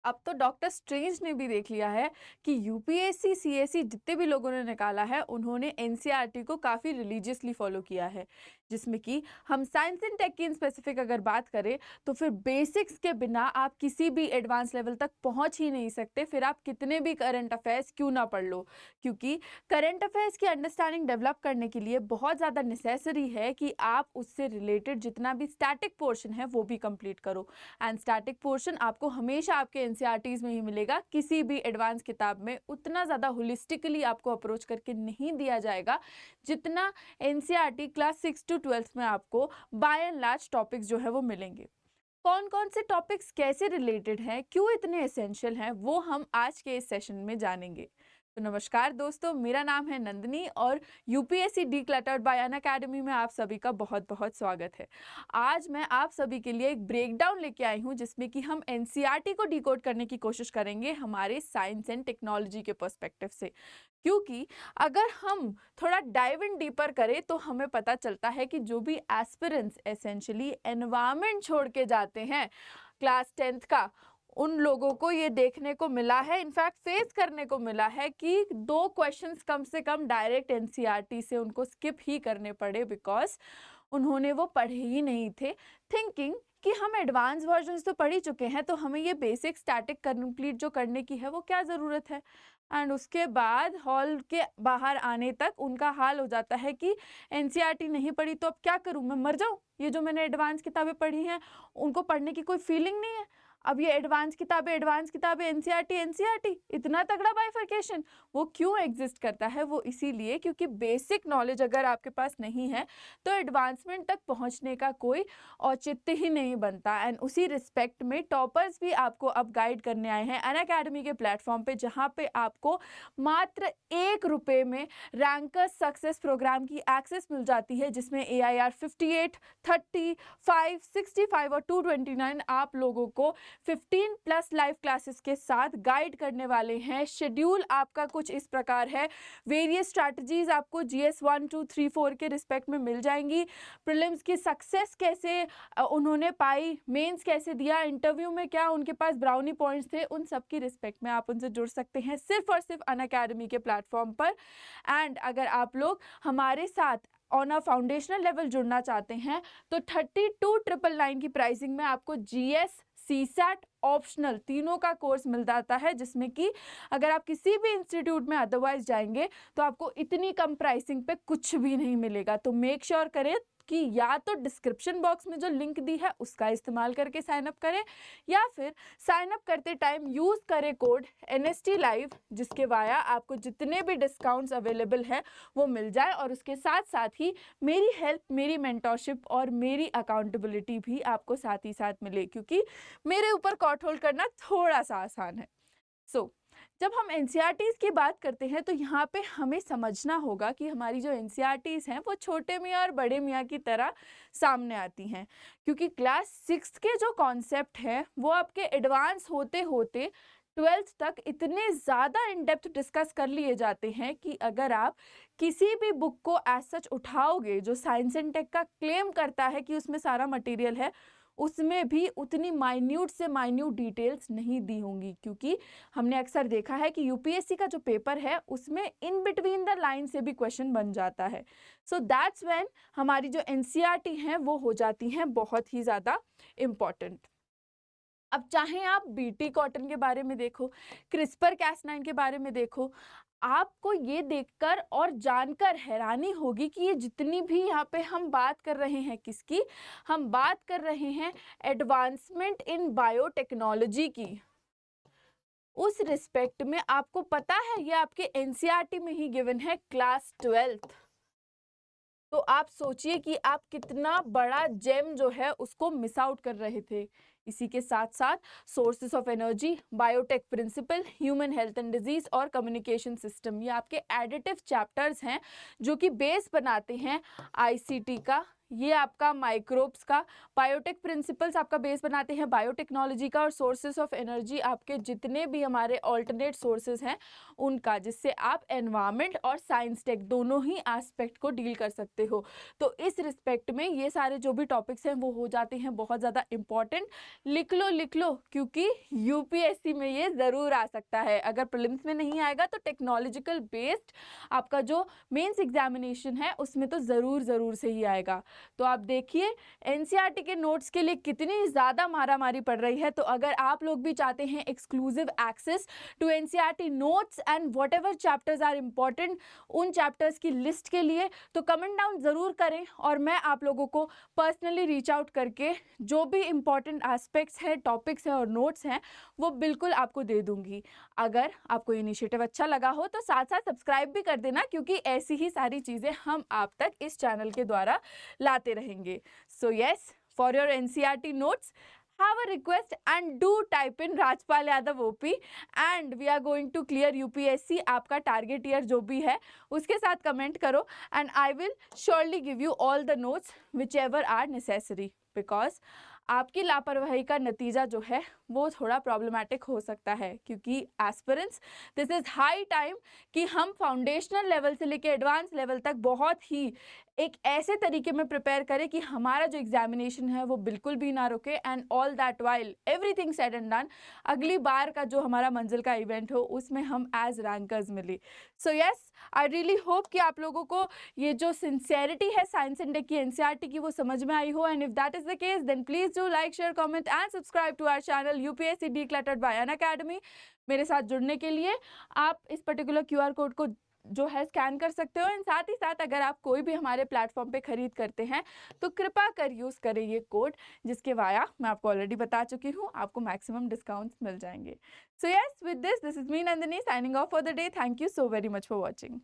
अब तो doctor strange ने भी देख लिया है कि यूपीएससी सीएससी जितने भी लोगों ने निकाला है उन्होंने एनसीईआरटी को काफ़ी रिलीजियसली फॉलो किया है, जिसमें कि हम साइंस एंड टेक की इन स्पेसिफिक अगर बात करें तो फिर बेसिक्स के बिना आप किसी भी एडवांस लेवल तक पहुंच ही नहीं सकते। फिर आप कितने भी करंट अफेयर्स क्यों ना पढ़ लो, क्योंकि करंट अफेयर्स की अंडरस्टैंडिंग डेवलप करने के लिए बहुत ज़्यादा नेसेसरी है कि आप उससे रिलेटेड जितना भी स्टैटिक पोर्शन है वो भी कंप्लीट करो। एंड स्टैटिक पोर्शन आपको हमेशा आपके एनसीईआरटीज में ही मिलेगा, किसी भी एडवांस किताब में उतना ज़्यादा होलिस्टिकली आपको अप्रोच करके नहीं दिया जाएगा जितना एनसीईआरटी क्लास 6 टू 12 में आपको बाय एंड लार्ज टॉपिक्स जो है वो मिलेंगे। कौन कौन से टॉपिक्स कैसे रिलेटेड हैं, क्यों इतने एसेंशियल हैं, वो हम आज के इस सेशन में जानेंगे। तो नमस्कार दोस्तों, मेरा नाम है नंदिनी और यूपीएससी डीक्लटर्ड बाय अनअकैडमी में आप सभी का बहुत बहुत स्वागत है। आज मैं आप सभी के लिए एक ब्रेकडाउन लेके आई हूँ जिसमें कि हम एनसीईआरटी को डिकोड करने की कोशिश करेंगे हमारे साइंस एंड टेक्नोलॉजी के पर्सपेक्टिव से, क्योंकि अगर हम थोड़ा डाइव इन डीपर करें तो हमें पता चलता है कि जो भी एस्पिरेंट्स एसेंशियली एनवायरनमेंट छोड़ के जाते हैं क्लास 10th का, उन लोगों को ये देखने को मिला है, इनफैक्ट फेस करने को मिला है कि 2 क्वेश्चंस कम से कम डायरेक्ट एनसीईआरटी से उनको स्किप ही करने पड़े, बिकॉज उन्होंने वो पढ़े ही नहीं थे, थिंकिंग कि हम एडवांस वर्जन्स तो पढ़ ही चुके हैं तो हमें ये बेसिक स्टैटिक कंप्लीट जो करने की है वो क्या ज़रूरत है। एंड उसके बाद हॉल के बाहर आने तक उनका हाल हो जाता है कि एनसीईआरटी नहीं पढ़ी तो अब क्या करूं, मैं मर जाऊं, ये जो मैंने एडवांस किताबें पढ़ी हैं उनको पढ़ने की कोई फीलिंग नहीं है। अब ये एडवांस किताबें एनसीईआरटी एनसीईआरटी, इतना तगड़ा बाइफरकेशन वो क्यों एग्जिस्ट करता है? वो इसीलिए क्योंकि बेसिक नॉलेज अगर आपके पास नहीं है तो एडवांसमेंट तक पहुंचने का कोई औचित्य ही नहीं बनता। एंड उसी रिस्पेक्ट में टॉपर्स भी आपको अब गाइड करने आए हैं अनअकैडमी के प्लेटफॉर्म पे, जहाँ पे आपको मात्र ₹1 में रैंकर्स सक्सेस प्रोग्राम की एक्सेस मिल जाती है, जिसमें AIR 58, 30, 5, 65 और 229 आप लोगों को 15+ लाइव क्लासेस के साथ गाइड करने वाले हैं। शेड्यूल आपका कुछ इस प्रकार है, वेरियस स्ट्रैटेजीज आपको GS 1 2 3 4 के रिस्पेक्ट में मिल जाएंगी। प्रीलिम्स की सक्सेस कैसे उन्होंने पाई, मेंस कैसे दिया, इंटरव्यू में क्या उनके पास ब्राउनी पॉइंट्स थे, उन सब की रिस्पेक्ट में आप उनसे जुड़ सकते हैं सिर्फ और सिर्फ अनअकैडमी के प्लेटफॉर्म पर। एंड अगर आप लोग हमारे साथ ऑन अ फाउंडेशनल लेवल जुड़ना चाहते हैं तो 32,999 की प्राइसिंग में आपको GS CSAT ऑप्शनल तीनों का कोर्स मिल जाता है, जिसमें कि अगर आप किसी भी इंस्टीट्यूट में अदरवाइज जाएंगे तो आपको इतनी कम प्राइसिंग पे कुछ भी नहीं मिलेगा। तो मेक श्योर करें कि या तो डिस्क्रिप्शन बॉक्स में जो लिंक दी है उसका इस्तेमाल करके साइन अप करें, या फिर साइन अप करते टाइम यूज़ करें कोड NST Live, जिसके वाया आपको जितने भी डिस्काउंट्स अवेलेबल है वो मिल जाए, और उसके साथ साथ ही मेरी हेल्प, मेरी मेंटरशिप और मेरी अकाउंटेबिलिटी भी आपको साथ ही साथ मिले, क्योंकि मेरे ऊपर कॉट होल्ड करना थोड़ा सा आसान है। जब हम एनसीईआरटीज की बात करते हैं तो यहाँ पे हमें समझना होगा कि हमारी जो एनसीईआरटीज हैं वो छोटे मियाँ और बड़े मियाँ की तरह सामने आती हैं, क्योंकि क्लास 6 के जो कॉन्सेप्ट हैं वो आपके एडवांस होते होते 12th तक इतने ज़्यादा इन डेप्थ डिस्कस कर लिए जाते हैं कि अगर आप किसी भी बुक को एज सच उठाओगे जो साइंस एंड टेक का क्लेम करता है कि उसमें सारा मटेरियल है, उसमें भी उतनी माइन्यूट से माइन्यूट डिटेल्स नहीं दी होंगी, क्योंकि हमने अक्सर देखा है कि यूपीएससी का जो पेपर है उसमें इन बिटवीन द लाइन से भी क्वेश्चन बन जाता है। सो दैट्स व्हेन हमारी जो एनसीईआरटी हैं वो हो जाती हैं बहुत ही ज़्यादा इम्पॉर्टेंट। अब चाहे आप BT कॉटन के बारे में देखो, CRISPR-Cas9 के बारे में देखो, आपको ये देखकर और जानकर हैरानी होगी कि ये जितनी भी यहाँ पे हम बात कर रहे हैं, किसकी हम बात कर रहे हैं, एडवांसमेंट इन बायोटेक्नोलॉजी की। उस रिस्पेक्ट में आपको पता है ये आपके एनसीईआरटी में ही गिवन है क्लास 12th। तो आप सोचिए कि आप कितना बड़ा जेम जो है उसको मिस आउट कर रहे थे। इसी के साथ साथ sources of energy, biotech principle, human health and disease और कम्युनिकेशन सिस्टम, ये आपके एडिटिव चैप्टर्स हैं जो कि बेस बनाते हैं आईसीटी का ये आपका माइक्रोब्स का, बायोटेक प्रिंसिपल्स आपका बेस बनाते हैं बायोटेक्नोलॉजी का, और सोर्सेस ऑफ एनर्जी आपके जितने भी हमारे ऑल्टरनेट सोर्सेज हैं उनका, जिससे आप एनवायरनमेंट और साइंस टेक दोनों ही एस्पेक्ट को डील कर सकते हो। तो इस रिस्पेक्ट में ये सारे जो भी टॉपिक्स हैं वो हो जाते हैं बहुत ज़्यादा इंपॉर्टेंट। लिख लो, क्योंकि यूपीएससी में ये ज़रूर आ सकता है। अगर प्रीलिम्स में नहीं आएगा तो टेक्नोलॉजिकल बेस्ड आपका जो मेंस एग्जामिनेशन है उसमें तो ज़रूर से ही आएगा। तो आप देखिए एनसीईआरटी के नोट्स के लिए कितनी ज़्यादा मारामारी पड़ रही है। तो अगर आप लोग भी चाहते हैं exclusive access to NCERT notes and whatever chapters are important, उन चैप्टर्स की लिस्ट के लिए तो कमेंट डाउन ज़रूर करें, और मैं आप लोगों को पर्सनली रीच आउट करके जो भी इम्पॉर्टेंट एस्पेक्ट्स हैं, टॉपिक्स हैं और नोट्स हैं वो बिल्कुल आपको दे दूंगी। अगर आपको इनिशिएटिव अच्छा लगा हो तो साथ साथ सब्सक्राइब भी कर देना, क्योंकि ऐसी ही सारी चीज़ें हम आप तक इस चैनल के द्वारा लाते रहेंगे। So yes, for your NCERT notes have a request and do type in Rajpal Yadav OP and we are going to clear UPSC। आपका टारगेट ईयर जो भी है उसके साथ कमेंट करो and I will surely give you all the notes whichever are necessary, because आपकी लापरवाही का नतीजा जो है वो थोड़ा प्रॉब्लमेटिक हो सकता है, क्योंकि aspirants this is high time कि हम फाउंडेशनल लेवल से लेके एडवांस लेवल तक बहुत ही एक ऐसे तरीके में प्रिपेयर करें कि हमारा जो एग्जामिनेशन है वो बिल्कुल भी ना रुके, and all that while everything said and done, अगली बार का जो हमारा मंजिल का इवेंट हो उसमें हम एज रैंकर्स मिले। So yes, I really hope कि आप लोगों को ये जो सिंसेरिटी है साइंस एंड टेक की एनसीईआरटी की वो समझ में आई हो, and if that is the case then please do like, share, comment and subscribe to our channel UPSC decluttered by Unacademy. मेरे साथ जुड़ने के लिए आप इस पर्टिकुलर क्यूआर कोड को जो है स्कैन कर सकते हो, एंड साथ ही साथ अगर आप कोई भी हमारे प्लेटफॉर्म पे खरीद करते हैं तो कृपा कर यूज़ करें ये कोड, जिसके वाया मैं आपको ऑलरेडी बता चुकी हूँ आपको मैक्सिमम डिस्काउंट्स मिल जाएंगे। So yes, with this is me Nandini signing off for the day. Thank you so very much for watching.